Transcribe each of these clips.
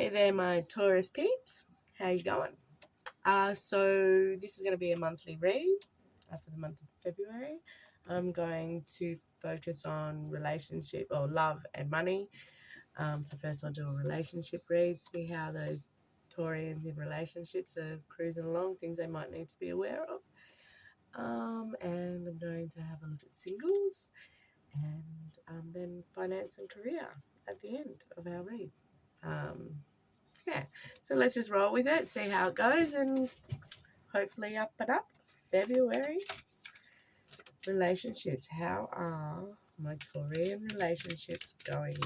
Hey there, my Taurus peeps. How you going? So this is going to be a monthly read for the month of February. I'm going to focus on relationship or love and money. So first I'll do a relationship read, see how those Taurians in relationships are cruising along, things they might need to be aware of. And I'm going to have a look at singles and then finance and career at the end of our read. Yeah, so let's just roll with it, see how it goes, and hopefully up and up. February relationships. How are my Taurian relationships going?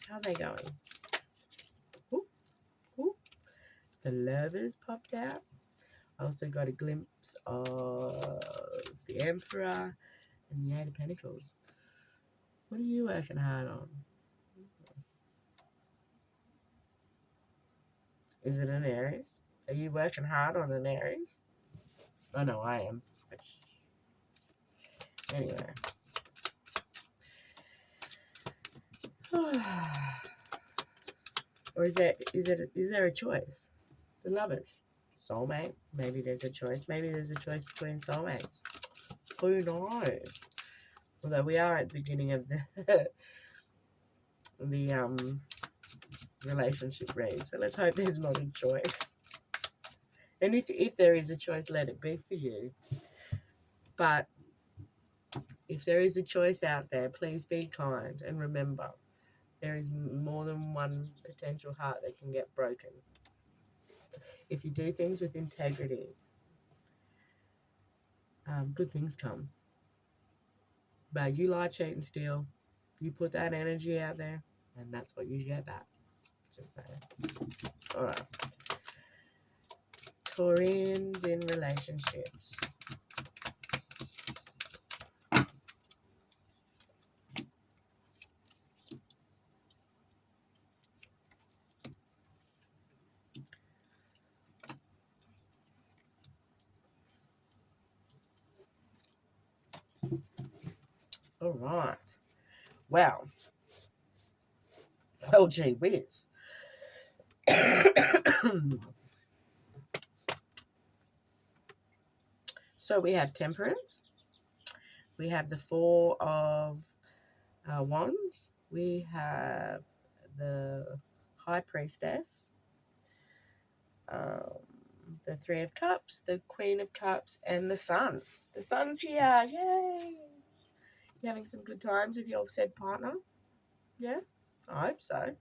How are they going? Ooh, ooh. The Lovers popped out. I also got a glimpse of the Emperor and the Eight of Pentacles. What are you working hard on? Is it an Aries? Are you working hard on an Aries? Oh no, I am. Anyway. Or is there a choice? The Lovers. Soulmate? Maybe there's a choice. Maybe there's a choice between soulmates. Who knows? Although we are at the beginning of the relationship read, so let's hope there's not a choice. And if there is a choice, let it be for you. But if there is a choice out there, please be kind and remember, there is more than one potential heart that can get broken. If you do things with integrity, good things come. But you lie, cheat, and steal. You put that energy out there, and that's what you get back. Just saying. All right. Taurians in relationships. All right. Well, gee whiz. So we have Temperance. We have the Four of Wands. We have the High Priestess. The Three of Cups, the Queen of Cups, and the Sun. The Sun's here. Yay! You having some good times with your said partner? Yeah? I hope so.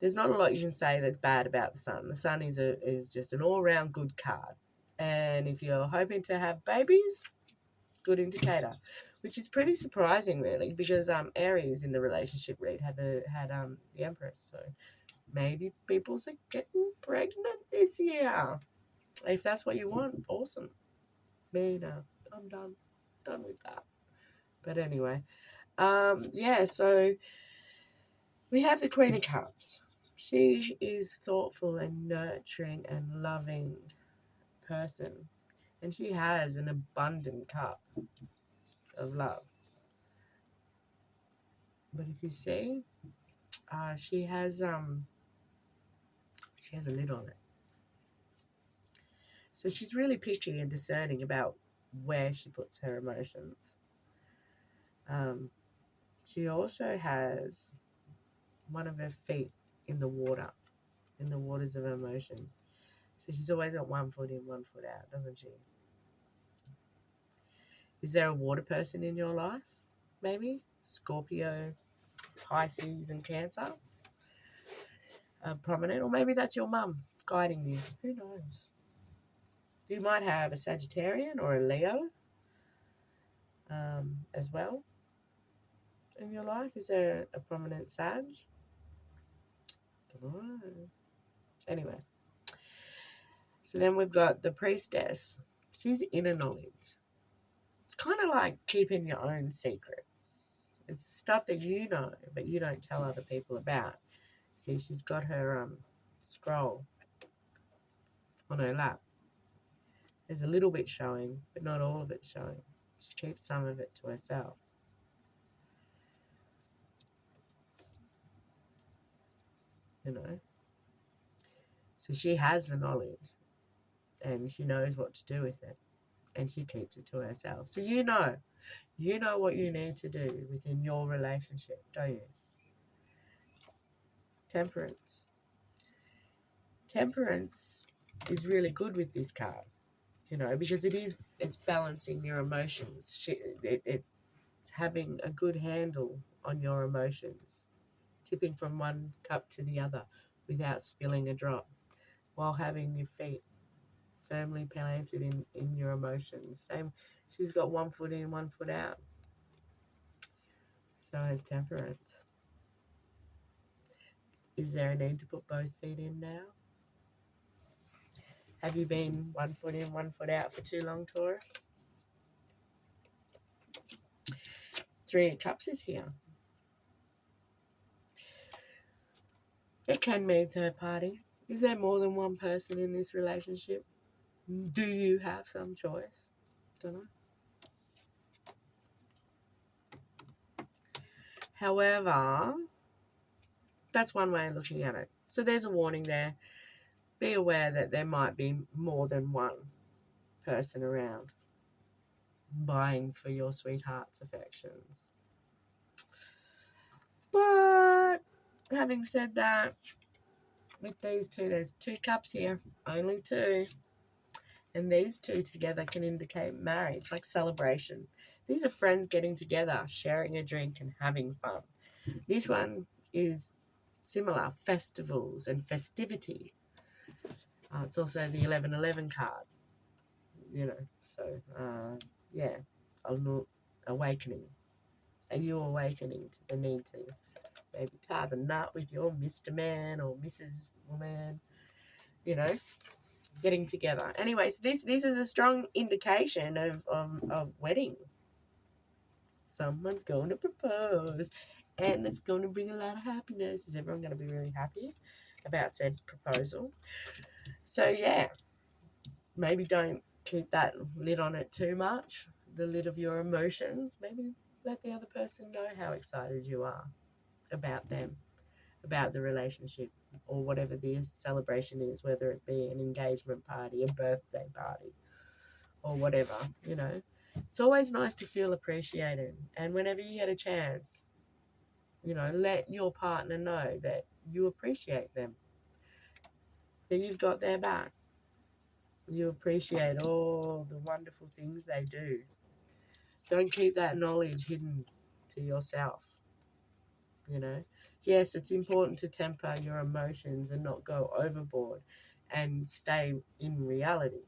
There's not a lot you can say that's bad about the Sun. The Sun is just an all-round good card. And if you're hoping to have babies, good indicator. Which is pretty surprising, really, because Aries in the relationship read had the Empress. So maybe people's are getting pregnant this year. If that's what you want, awesome. Me, no. I'm done with that. But anyway, yeah, so we have the Queen of Cups. She is thoughtful and nurturing and loving person. And she has an abundant cup of love. But if you see, she has a lid on it. So she's really picky and discerning about where she puts her emotions. She also has one of her feet in the waters of emotion. So she's always got 1 foot in, 1 foot out, doesn't she? Is there a water person in your life? Maybe? Scorpio, Pisces, and Cancer? Prominent. Or maybe that's your mum guiding you. Who knows? You might have a Sagittarian or a Leo as well in your life. Is there a prominent Sag? Don't know. Anyway. So then we've got the Priestess. She's inner knowledge. It's kind of like keeping your own secrets. It's stuff that you know, but you don't tell other people about. See, she's got her scroll on her lap. There's a little bit showing, but not all of it showing. She keeps some of it to herself. you know. So she has the knowledge and she knows what to do with it and she keeps it to herself. So you know what you need to do within your relationship, don't you? Temperance. Temperance is really good with this card, you know, because it's balancing your emotions. It's having a good handle on your emotions, tipping from one cup to the other without spilling a drop, while having your feet firmly planted in your emotions. Same, she's got one foot in, one foot out. So has temperance. Is there a need to put both feet in now? Have you been one foot in, one foot out for too long, Taurus? Three of Cups is here. It can mean third party. Is there more than one person in this relationship? Do you have some choice? Don't know. However, that's one way of looking at it. So there's a warning there. Be aware that there might be more than one person around buying for your sweetheart's affections. But having said that, with these two, there's 2 cups here, only 2. And these 2 together can indicate marriage, like celebration. These are friends getting together, sharing a drink and having fun. This one is similar, festivals and festivity. It's also the 1111 card, you know. So, yeah, awakening. Are you awakening to the need to maybe tie the knot with your Mr. Man or Mrs. Woman, you know, getting together? Anyway, so this is a strong indication of wedding. Someone's going to propose and it's going to bring a lot of happiness. Is everyone going to be really happy about said proposal? So, yeah, maybe don't keep that lid on it too much, the lid of your emotions. Maybe let the other person know how excited you are about them, about the relationship, or whatever the celebration is, whether it be an engagement party, a birthday party, or whatever, you know. It's always nice to feel appreciated. And whenever you get a chance, you know, let your partner know that you appreciate them, that you've got their back. You appreciate all the wonderful things they do. Don't keep that knowledge hidden to yourself, you know. Yes, it's important to temper your emotions and not go overboard and stay in reality.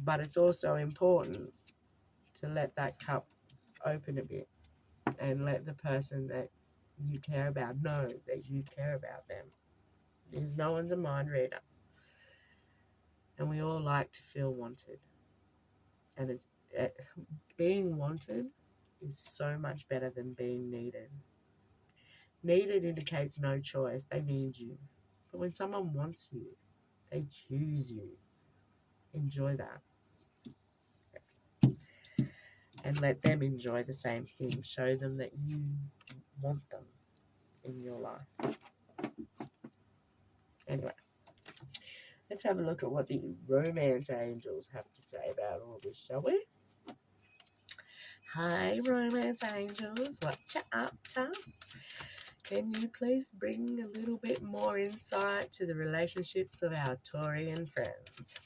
But it's also important to let that cup open a bit and let the person that you care about know that you care about them. Because no one's a mind reader. And we all like to feel wanted. And it's being wanted is so much better than being needed. Needed indicates no choice. They need you. But when someone wants you, they choose you. Enjoy that. And let them enjoy the same thing. Show them that you want them in your life. Anyway, let's have a look at what the romance angels have to say about all this, shall we? Hi, romance angels. What you up to? Can you please bring a little bit more insight to the relationships of our Taurian friends?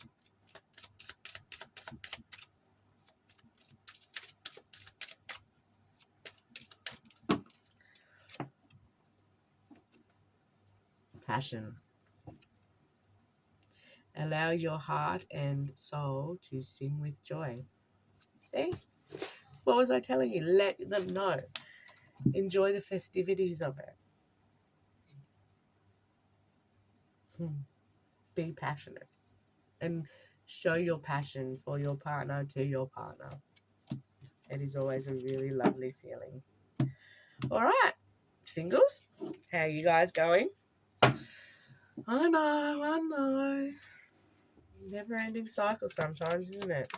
Passion. Allow your heart and soul to sing with joy. See? What was I telling you? Let them know. Enjoy the festivities of it. Be passionate. And show your passion for your partner to your partner. It is always a really lovely feeling. All right, singles, how are you guys going? I know. Never-ending cycle sometimes, isn't it?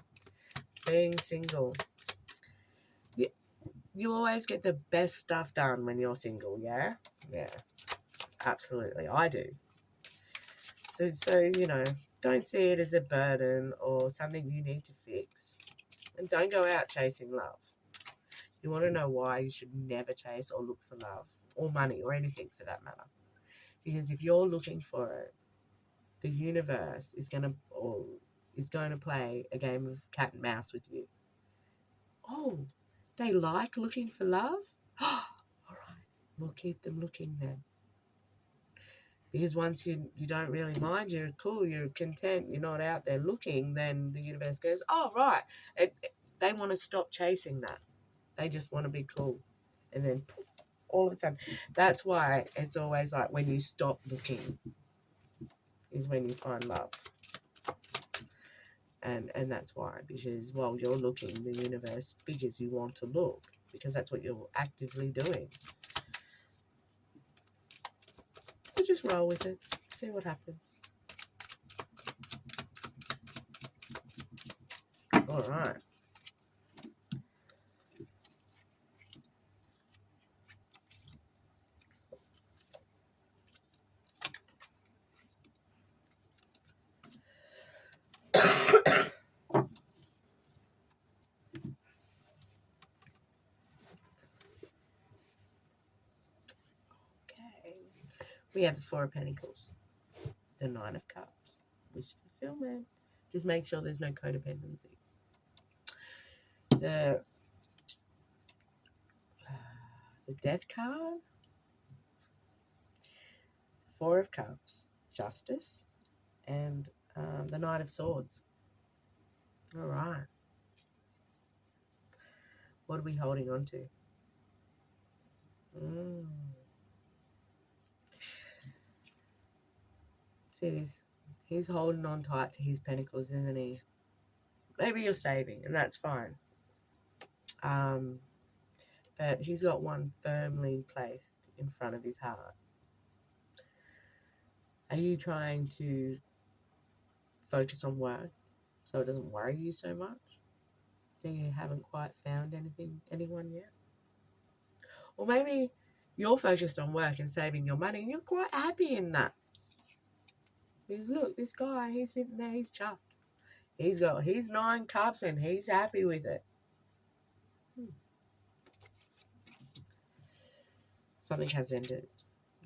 Being single. You always get the best stuff done when you're single, yeah? Yeah. Absolutely, I do. So don't see it as a burden or something you need to fix. And don't go out chasing love. You want to know why you should never chase or look for love or money or anything for that matter. Because if you're looking for it, the universe is going to play a game of cat and mouse with you. Oh, they like looking for love? All right, we'll keep them looking then. Because once you don't really mind, you're cool, you're content, you're not out there looking, then the universe goes, oh, right. They want to stop chasing that. They just want to be cool. And then poof, all of a sudden, that's why it's always like when you stop looking is when you find love. And that's why, because while you're looking, the universe figures you want to look, because that's what you're actively doing. So just roll with it, see what happens. All right. Okay. We have the Four of Pentacles, the Nine of Cups, wish fulfillment. Just make sure there's no codependency. The Death card, Four of Cups, Justice, and the Knight of Swords. All right. What are we holding on to? See this? He's holding on tight to his pentacles, isn't he? Maybe you're saving, and that's fine. But he's got one firmly placed in front of his heart. Are you trying to focus on work so it doesn't worry you so much? Think you haven't quite found anyone yet? Or maybe you're focused on work and saving your money and you're quite happy in that. Because look, this guy, he's sitting there, he's chuffed. He's got his 9 cups and he's happy with it. Something has ended.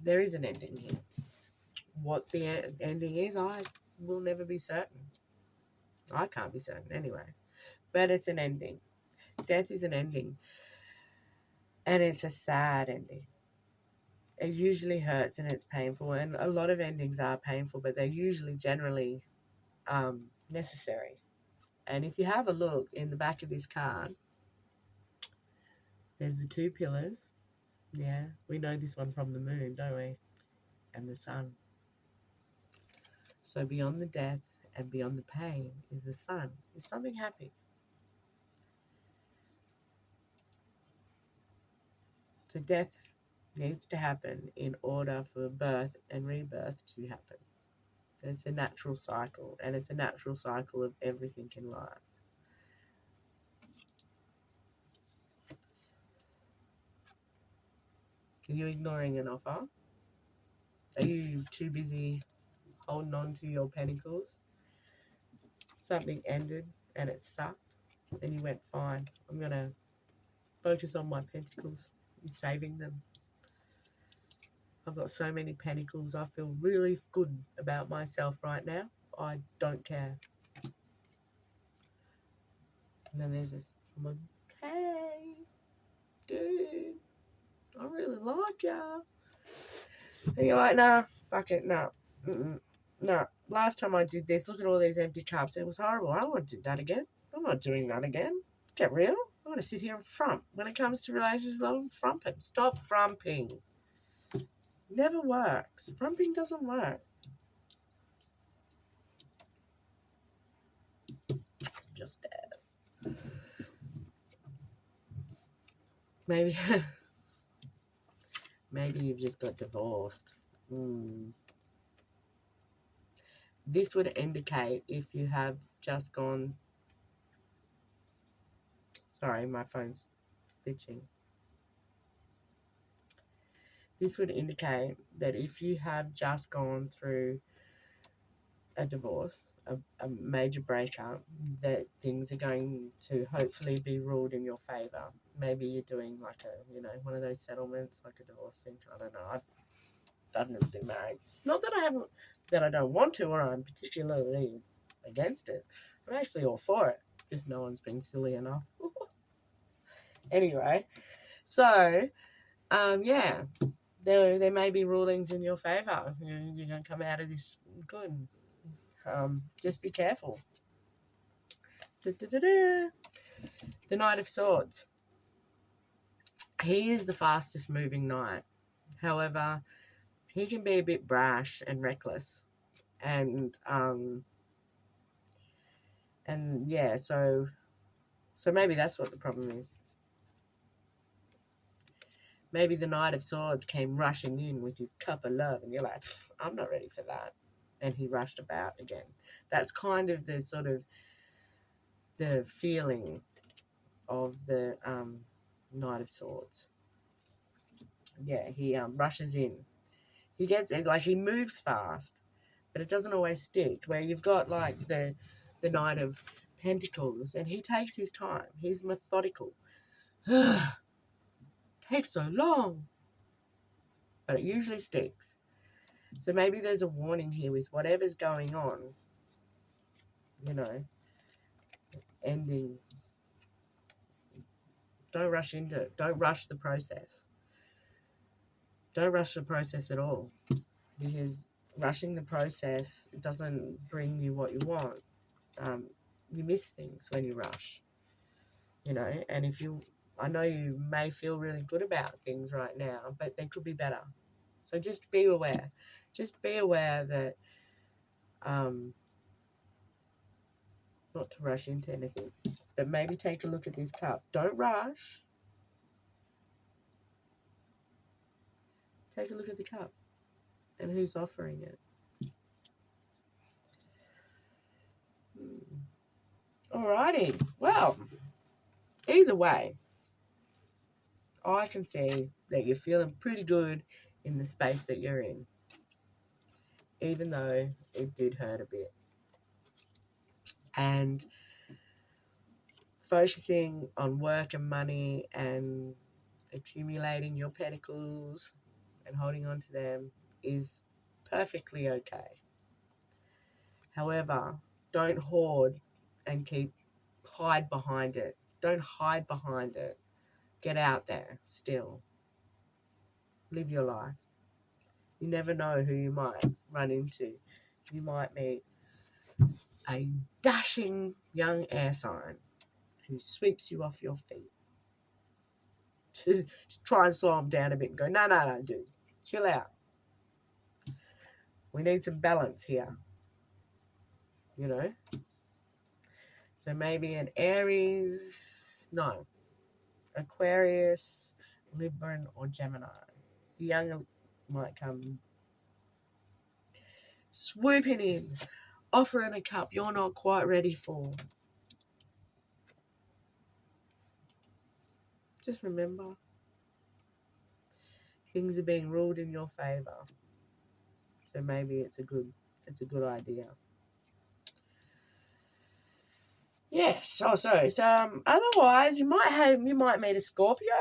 There is an ending here. What the ending is, I will never be certain. I can't be certain anyway. But it's an ending. Death is an ending. And it's a sad ending. It usually hurts and it's painful. And a lot of endings are painful, but they're usually generally necessary. And if you have a look in the back of this card, there's the 2 pillars. Yeah, we know this one from the moon, don't we? And the sun. So beyond the death and beyond the pain is the sun. Is something happy? So death needs to happen in order for birth and rebirth to happen. It's a natural cycle, and it's a natural cycle of everything in life. Are you ignoring an offer? Are you too busy holding on to your pentacles? Something ended and it sucked, and you went, fine, I'm going to focus on my pentacles and saving them. I've got so many pentacles. I feel really good about myself right now. I don't care. And then there's this someone, hey, dude, I really like ya. And you're like, nah, fuck it, nah. No, last time I did this, look at all these empty cups. It was horrible. I don't want to do that again. I'm not doing that again. Get real. I want to sit here and frump. When it comes to relationships, I'm frumping. Stop frumping. Never works. Frumping doesn't work. Just as. Maybe you've just got divorced. This would indicate if you have just gone... Sorry, my phone's glitching. this would indicate that if you have just gone through a divorce, a major breakup, that things are going to hopefully be ruled in your favor. Maybe you're doing like one of those settlements, like a divorce thing. I don't know. I've never been married. Not that I haven't, that I don't want to, or I'm particularly against it. I'm actually all for it. Just no one's been silly enough. Anyway, so yeah, there may be rulings in your favor. You're going to come out of this good. Just be careful. The Knight of Swords. He is the fastest moving knight. However, he can be a bit brash and reckless, and yeah, so maybe that's what the problem is. Maybe the Knight of Swords came rushing in with his cup of love, and you're like, I'm not ready for that. And he rushed about again. That's kind of the sort of the feeling of the Knight of Swords. Yeah, he rushes in. He gets like he moves fast, but it doesn't always stick. Where you've got like the Knight of Pentacles, and he takes his time. He's methodical. Takes so long, but it usually sticks. So maybe there's a warning here with whatever's going on, ending. Don't rush into it. Don't rush the process. Don't rush the process at all, because rushing the process doesn't bring you what you want. You miss things when you rush, and I know you may feel really good about things right now, but they could be better. So just be aware. Just be aware that not to rush into anything, but maybe take a look at this cup. Don't rush. Take a look at the cup and who's offering it. Alrighty. Well, either way, I can see that you're feeling pretty good in the space that you're in, even though it did hurt a bit. And focusing on work and money and accumulating your pentacles and holding on to them is perfectly okay. However, don't hoard and hide behind it. Don't hide behind it. Get out there still. Live your life. You never know who you might run into. You might meet a dashing young air sign who sweeps you off your feet. Just try and slow them down a bit and go, no, dude. Chill out. We need some balance here. So maybe an Aries, no, Aquarius, Libra, or Gemini. The young might come swooping in, offering a cup you're not quite ready for. Just remember, things are being ruled in your favor. So maybe it's a good idea. Yes. So otherwise you might meet a Scorpio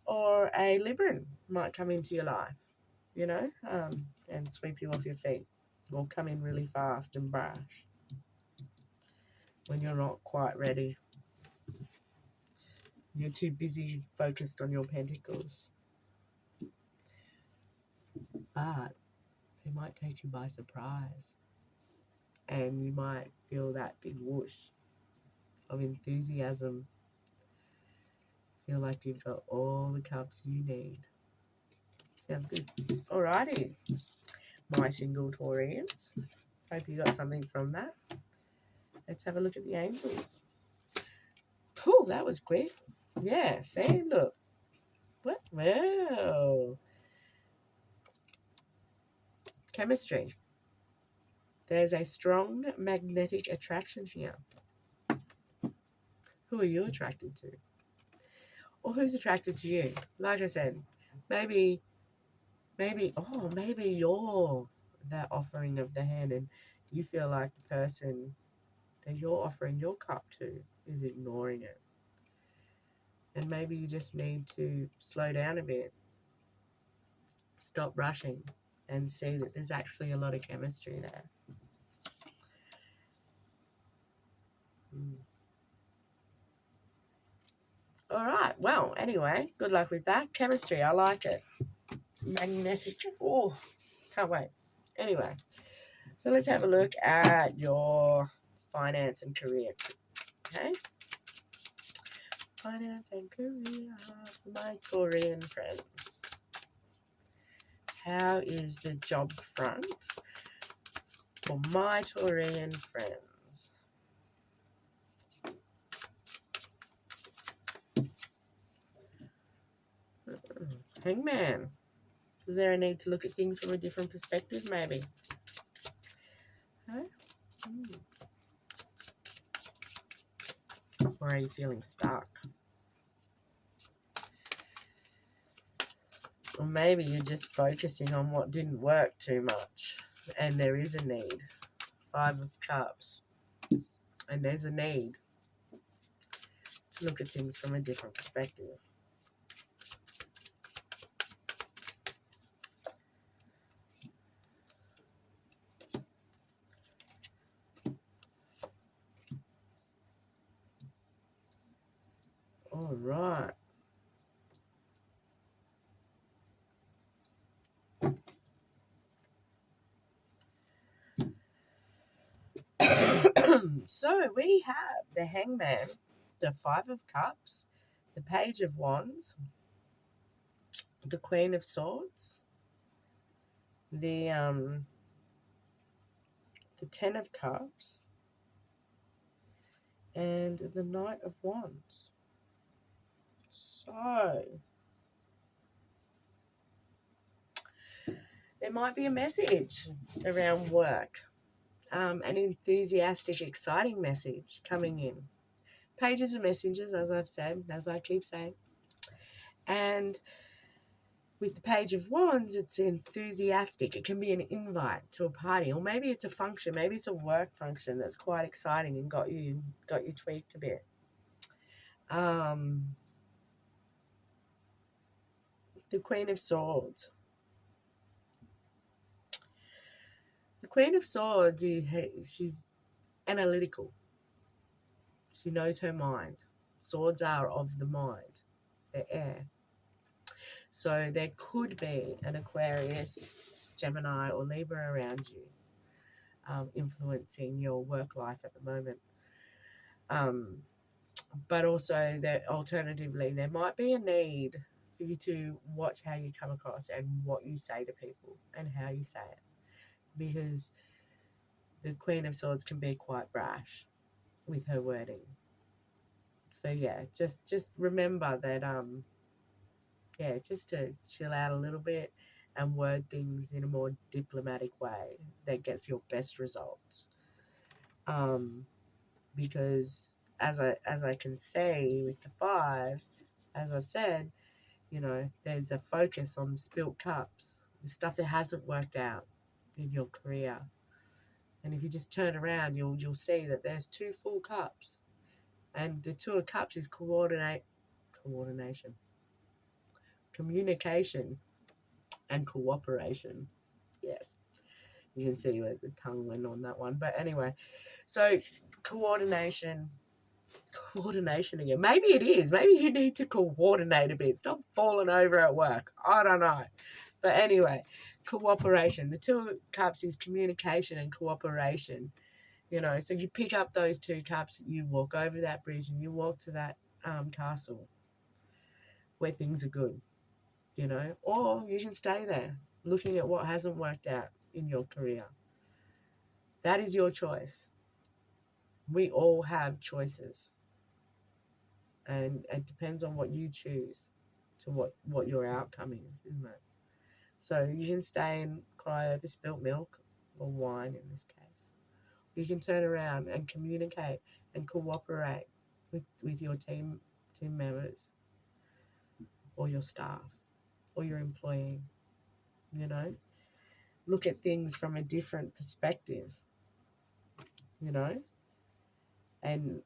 or a Libra might come into your life, and sweep you off your feet, or come in really fast and brash when you're not quite ready. You're too busy focused on your pentacles. But they might take you by surprise. And you might feel that big whoosh of enthusiasm. Feel like you've got all the cups you need. Sounds good. Alrighty, my single Taurians. Hope you got something from that. Let's have a look at the angels. Cool, that was quick. Yeah, see, look. What? Wow. Chemistry. There's a strong magnetic attraction here. Who are you attracted to? Or who's attracted to you? Like I said, Maybe, maybe you're that offering of the hand and you feel like the person that you're offering your cup to is ignoring it. And maybe you just need to slow down a bit, stop rushing, and see that there's actually a lot of chemistry there. Mm. All right. Well, anyway, good luck with that. Chemistry, I like it. Magnetic. Oh, can't wait. Anyway, so let's have a look at your finance and career. Okay? Finance and career. My Korean friends. How is the job front for my Taurian friends? Hangman. Is there a need to look at things from a different perspective, maybe? Huh? Or are you feeling stuck? Or maybe you're just focusing on what didn't work too much and there is a need. 5 of Cups. And there's a need to look at things from a different perspective. All right. So we have the Hangman, the 5 of Cups, the Page of Wands, the Queen of Swords, the 10 of Cups, and the Knight of Wands. So there might be a message around work, an enthusiastic, exciting message coming in. Pages are messengers, as I've said, as I keep saying. And with the Page of Wands, it's enthusiastic. It can be an invite to a party, or maybe it's a function. Maybe it's a work function that's quite exciting and got you tweaked a bit. The Queen of Swords. The Queen of Swords, she's analytical. She knows her mind. Swords are of the mind. They're air. So there could be an Aquarius, Gemini, or Libra around you, influencing your work life at the moment. But also, that alternatively, there might be a need for you to watch how you come across and what you say to people and how you say it, because the Queen of Swords can be quite brash with her wording. So yeah, just remember that just to chill out a little bit and word things in a more diplomatic way that gets your best results. Because as I can say with the 5, as I've said, there's a focus on the spilt cups, the stuff that hasn't worked out in your career. And if you just turn around, you'll see that there's 2 full cups. And the 2 of Cups is coordination, communication, and cooperation. Yes, you can see where the tongue went on that one. But anyway, so coordination again. Maybe it is. Maybe you need to coordinate a bit. Stop falling over at work. I don't know. But anyway, cooperation. The 2 of Cups is communication and cooperation. So you pick up those 2 cups, you walk over that bridge, and you walk to that castle where things are good, or you can stay there looking at what hasn't worked out in your career. That is your choice. We all have choices, and it depends on what you choose to what your outcome is, isn't it? So you can stay and cry over spilt milk, or wine in this case. You can turn around and communicate and cooperate with your team members or your staff. or your employee, you know. Look at things from a different perspective, you know, and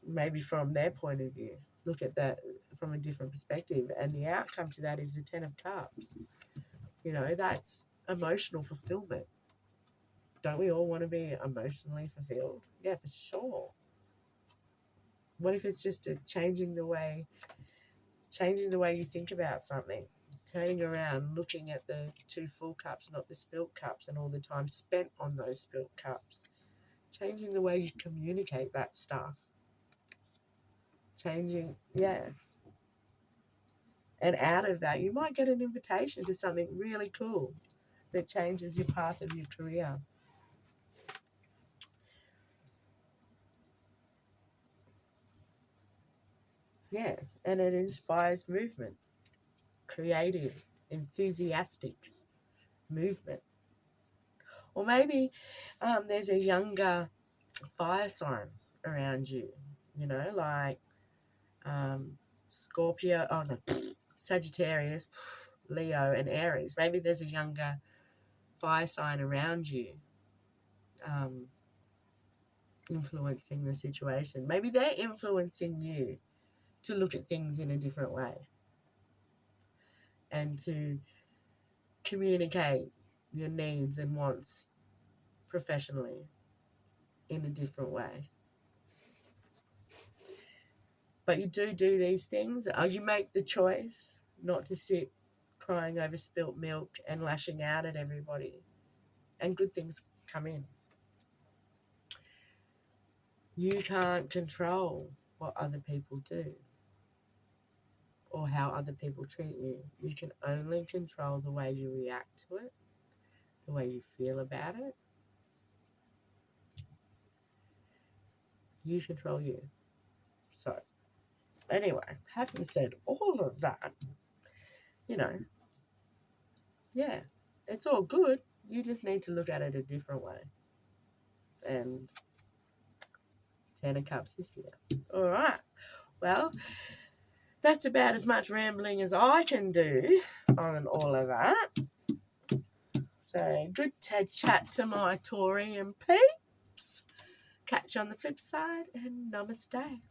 maybe from their point of view, look at that from a different perspective. And the outcome to that is the 10 of Cups. You know, that's emotional fulfillment. Don't we all want to be emotionally fulfilled? Yeah, for sure. What if it's just changing the way you think about something, turning around, looking at the 2 full cups, not the spilt cups, and all the time spent on those spilt cups, changing the way you communicate that stuff, changing, yeah. And out of that, you might get an invitation to something really cool that changes your path of your career. Yeah, and it inspires movement, creative, enthusiastic movement. Or maybe there's a younger fire sign around you, you know, like Scorpio, oh no, Sagittarius, Leo, and Aries. Maybe there's a younger fire sign around you um, influencing the situation. Maybe they're influencing you to look at things in a different way and to communicate your needs and wants professionally in a different way. But you do these things. You make the choice not to sit crying over spilt milk and lashing out at everybody, and good things come in. You can't control what other people do or how other people treat you. You can only control the way you react to it, the way you feel about it. You control you. So, anyway, having said all of that, you know, yeah, it's all good. You just need to look at it a different way. And 10 of Cups is here. All right. Well, that's about as much rambling as I can do on all of that. So good to chat to my Taurian peeps. Catch you on the flip side, and namaste.